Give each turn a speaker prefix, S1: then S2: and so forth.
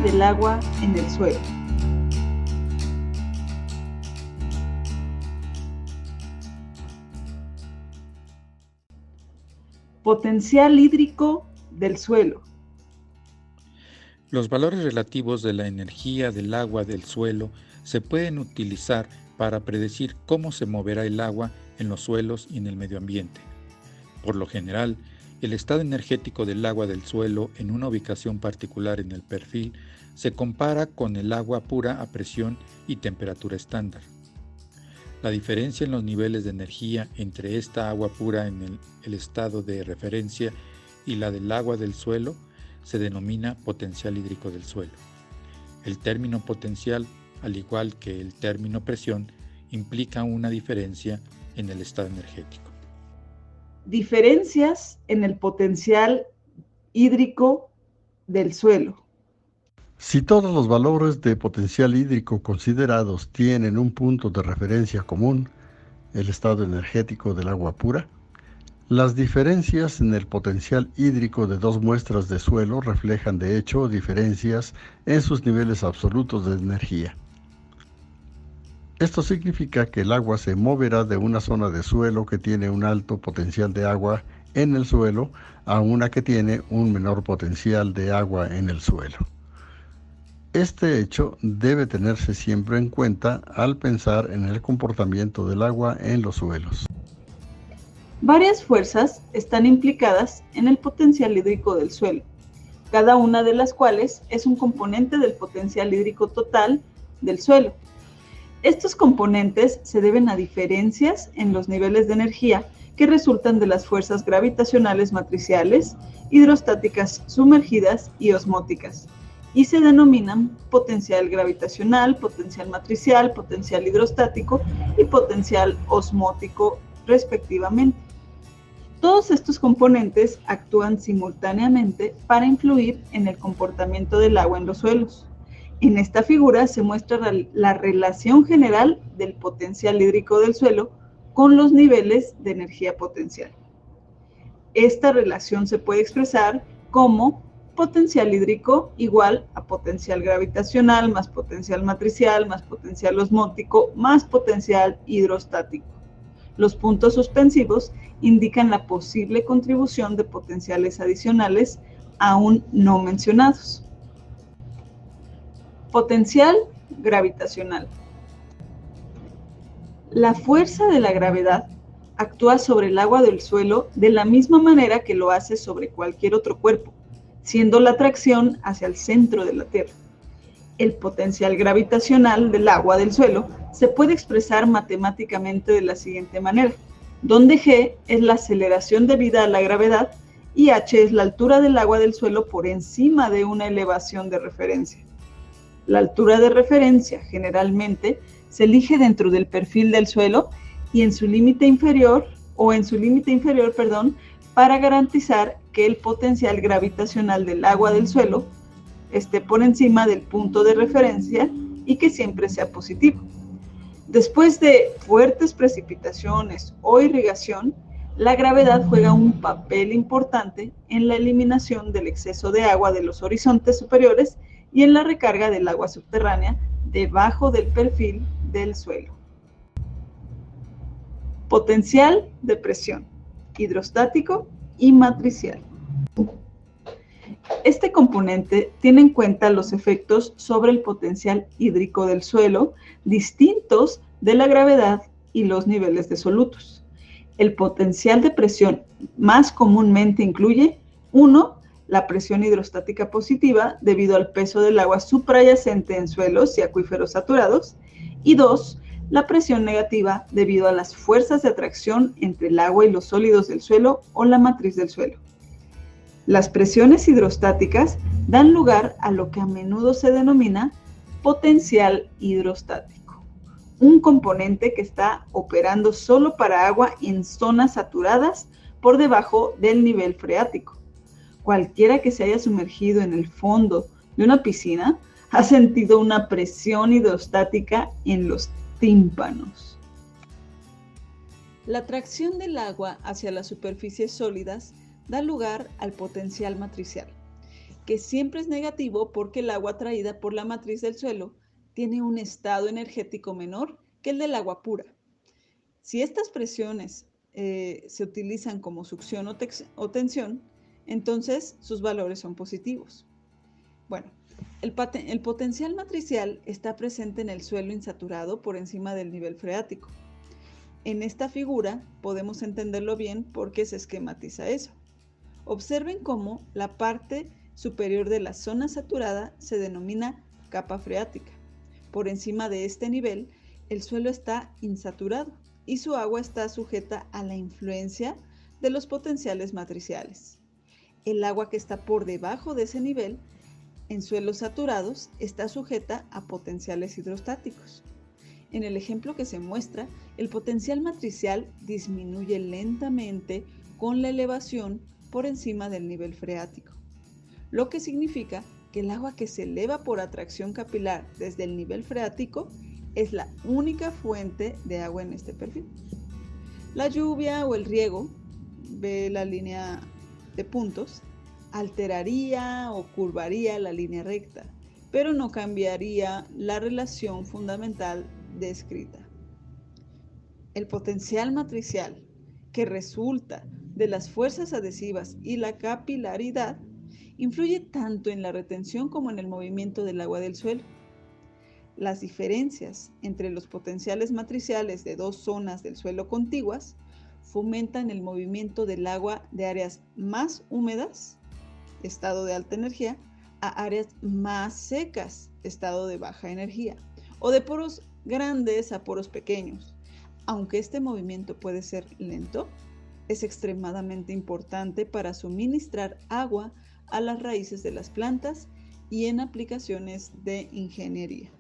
S1: del agua en el suelo. Potencial hídrico del suelo.
S2: Los valores relativos de la energía del agua del suelo se pueden utilizar para predecir cómo se moverá el agua en los suelos y en el medio ambiente. Por lo general, el estado energético del agua del suelo en una ubicación particular en el perfil se compara con el agua pura a presión y temperatura estándar. La diferencia en los niveles de energía entre esta agua pura en el estado de referencia y la del agua del suelo se denomina potencial hídrico del suelo. El término potencial, al igual que el término presión, implica una diferencia en el estado energético.
S1: Diferencias en el potencial hídrico del suelo.
S3: Si todos los valores de potencial hídrico considerados tienen un punto de referencia común, el estado energético del agua pura, las diferencias en el potencial hídrico de dos muestras de suelo reflejan de hecho diferencias en sus niveles absolutos de energía. Esto significa que el agua se moverá de una zona de suelo que tiene un alto potencial de agua en el suelo a una que tiene un menor potencial de agua en el suelo. Este hecho debe tenerse siempre en cuenta al pensar en el comportamiento del agua en los suelos.
S1: Varias fuerzas están implicadas en el potencial hídrico del suelo, cada una de las cuales es un componente del potencial hídrico total del suelo. Estos componentes se deben a diferencias en los niveles de energía que resultan de las fuerzas gravitacionales matriciales, hidrostáticas sumergidas y osmóticas, y se denominan potencial gravitacional, potencial matricial, potencial hidrostático y potencial osmótico, respectivamente. Todos estos componentes actúan simultáneamente para influir en el comportamiento del agua en los suelos. En esta figura se muestra la relación general del potencial hídrico del suelo con los niveles de energía potencial. Esta relación se puede expresar como potencial hídrico igual a potencial gravitacional más potencial matricial más potencial osmótico más potencial hidrostático. Los puntos suspensivos indican la posible contribución de potenciales adicionales aún no mencionados. Potencial gravitacional. La fuerza de la gravedad actúa sobre el agua del suelo de la misma manera que lo hace sobre cualquier otro cuerpo, siendo la atracción hacia el centro de la Tierra. El potencial gravitacional del agua del suelo se puede expresar matemáticamente de la siguiente manera, donde g es la aceleración debida a la gravedad y h es la altura del agua del suelo por encima de una elevación de referencia. La altura de referencia generalmente se elige dentro del perfil del suelo y en su límite inferior, para garantizar que el potencial gravitacional del agua del suelo esté por encima del punto de referencia y que siempre sea positivo. Después de fuertes precipitaciones o irrigación, la gravedad juega un papel importante en la eliminación del exceso de agua de los horizontes superiores y en la recarga del agua subterránea debajo del perfil del suelo. Potencial de presión, hidrostático y matricial. Este componente tiene en cuenta los efectos sobre el potencial hídrico del suelo, distintos de la gravedad y los niveles de solutos. El potencial de presión más comúnmente incluye 1. La presión hidrostática positiva debido al peso del agua suprayacente en suelos y acuíferos saturados, y 2. La presión negativa debido a las fuerzas de atracción entre el agua y los sólidos del suelo o la matriz del suelo. Las presiones hidrostáticas dan lugar a lo que a menudo se denomina potencial hidrostático, un componente que está operando solo para agua en zonas saturadas por debajo del nivel freático. Cualquiera que se haya sumergido en el fondo de una piscina ha sentido una presión hidrostática en los tímpanos. La atracción del agua hacia las superficies sólidas da lugar al potencial matricial. que siempre es negativo porque el agua traída por la matriz del suelo tiene un estado energético menor que el del agua pura. Si estas presiones se utilizan como succión o tensión, entonces sus valores son positivos. Bueno, el potencial matricial está presente en el suelo insaturado por encima del nivel freático. En esta figura podemos entenderlo bien porque se esquematiza eso. Observen cómo la parte superior de la zona saturada se denomina capa freática. Por encima de este nivel, el suelo está insaturado y su agua está sujeta a la influencia de los potenciales matriciales. El agua que está por debajo de ese nivel, en suelos saturados, está sujeta a potenciales hidrostáticos. En el ejemplo que se muestra, el potencial matricial disminuye lentamente con la elevación por encima del nivel freático, lo que significa que el agua que se eleva por atracción capilar desde el nivel freático es la única fuente de agua en este perfil. La lluvia o el riego, ve la línea de puntos, alteraría o curvaría la línea recta, pero no cambiaría la relación fundamental descrita. El potencial matricial que resulta de las fuerzas adhesivas y la capilaridad influye tanto en la retención como en el movimiento del agua del suelo. Las diferencias entre los potenciales matriciales de dos zonas del suelo contiguas fomentan el movimiento del agua de áreas más húmedas, estado de alta energía, a áreas más secas, estado de baja energía, o de poros grandes a poros pequeños. Aunque este movimiento puede ser lento, es extremadamente importante para suministrar agua a las raíces de las plantas y en aplicaciones de ingeniería.